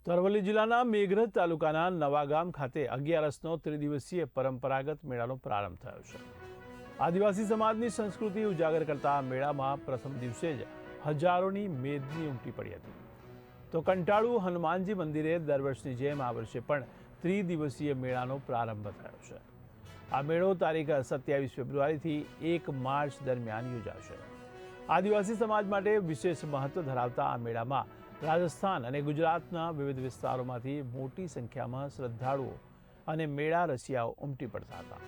તો અરવલ્લી જિલ્લાના મેઘરજ તાલુકાના નવાગામ ખાતે 11નો ત્રિદિવસીય પરંપરાગત મેળાનો પ્રારંભ થયો છે। આદિવાસી સમાજની સંસ્કૃતિ ઉજાગર કરતા આ મેળામાં પ્રથમ દિવસે જ હજારોની મેદની ઉમટી પડી હતી। તો કંટાળુ હનુમાનજી મંદિરે દર વર્ષની જેમ આ વર્ષે પણ ત્રિદિવસીય મેળાનો પ્રારંભ થયો છે। આ મેળો તારીખ 27 ફેબ્રુઆરીથી 1 માર્ચ દરમિયાન યોજાશે। આદિવાસી સમાજ માટે વિશેષ મહત્વ ધરાવતા આ મેળામાં રાજસ્થાન અને ગુજરાતના વિવિધ વિસ્તારોમાંથી મોટી સંખ્યામાં શ્રદ્ધાળુઓ અને મેળા રસિયાઓ ઉમટી પડતા હતા।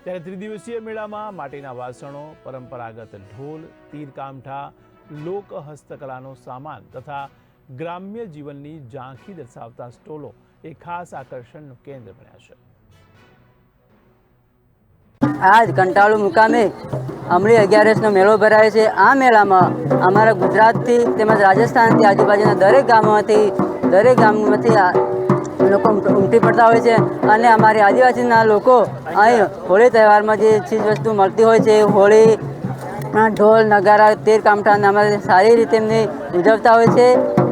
ત્યારે ત્રિદિવસીય મેળામાં માટીના વાસણો, પરંપરાગત ઢોલ, તીરકામઠા, લોક હસ્તકલાનો સામાન તથા ગ્રામ્ય જીવનની ઝાંખી દર્શાવતા સ્ટોલો એ ખાસ આકર્ષણનું કેન્દ્ર બન્યા છે। આજ કંટાળુ મુકામે અમલી 11નો મેળો ભરાય છે। આ મેળામાં અમારા ગુજરાતથી તેમજ રાજસ્થાનથી આજુબાજુના દરેક ગામમાંથી લોકો ઉમટી પડતા હોય છે અને અમારી આદિવાસીના લોકો અહીં હોળી તહેવારમાં જે ચીજ વસ્તુ મળતી હોય છે, હોળી ઢોલ નગારા તીરકામઠાને અમારે સારી રીતે એમને ઉજવતા હોય છે।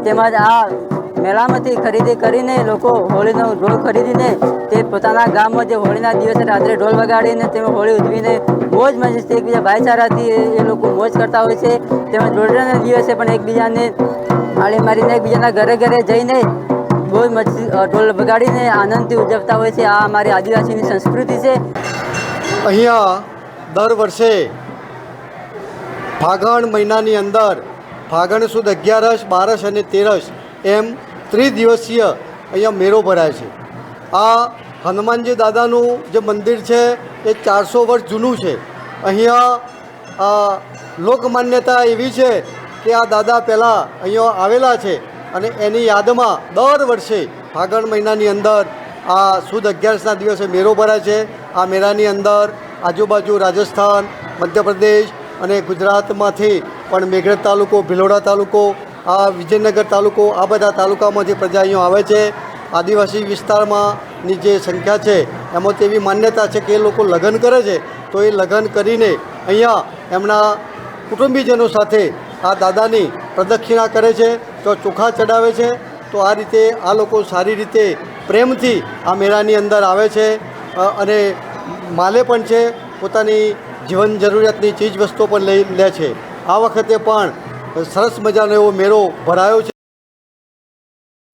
તેમજ આ મેળામાંથી ખરીદી કરીને લોકો હોળીનો ઢોલ ખરીદીને તે પોતાના ગામમાં જે હોળીના દિવસે રાત્રે ઢોલ વગાડીને તેમાં હોળી ઉજવીને મોજ મસ્તી એકબીજા ભાઈચારાથી એ લોકો મોજ કરતા હોય છે। તેમજ ધૂળેટીના દિવસે પણ એકબીજાને આળી મારીને એકબીજાના ઘરે ઘરે જઈને મોજ મસ્તી ઢોલ વગાડીને આનંદથી ઉજવતા હોય છે। આ અમારી આદિવાસીની સંસ્કૃતિ છે। અહીંયા દર વર્ષે ફાગણ મહિનાની અંદર ફાગણ સુદ 11, 12 અને 13 એમ ત્રિદિવસીય અહીંયા મેળો ભરાય છે। આ હનુમાનજી દાદાનું જે મંદિર છે એ 400 વર્ષ જૂનું છે। અહીંયા લોકમાન્યતા એવી છે કે આ દાદા પહેલાં અહીંયા આવેલા છે અને એની યાદમાં દર વર્ષે ફાગણ મહિનાની અંદર આ સુદ 11ના દિવસે મેળો ભરાય છે। આ મેળાની અંદર આજુબાજુ રાજસ્થાન, મધ્યપ્રદેશ અને ગુજરાતમાંથી પણ મેઘરજ તાલુકો, ભિલોડા તાલુકો, આ વિજયનગર તાલુકો, આ બધા તાલુકામાંથી પ્રજા અહીંયા આવે છે। આદિવાસી વિસ્તારમાંની જે સંખ્યા છે એમાં તો એવી માન્યતા છે કે એ લોકો લગ્ન કરે છે તો એ લગ્ન કરીને અહીંયા એમના કુટુંબીજનો સાથે આ દાદાની પ્રદક્ષિણા કરે છે, તો ચોખા ચડાવે છે। તો આ રીતે આ લોકો સારી રીતે પ્રેમથી આ મેળાની અંદર આવે છે અને માલે પણ છે, પોતાની જીવન જરૂરિયાતની ચીજ વસ્તુઓ પણ લઈ લે છે। આ વખતે પણ સરસ મજાનો એવો મેળો ભરાયો છે।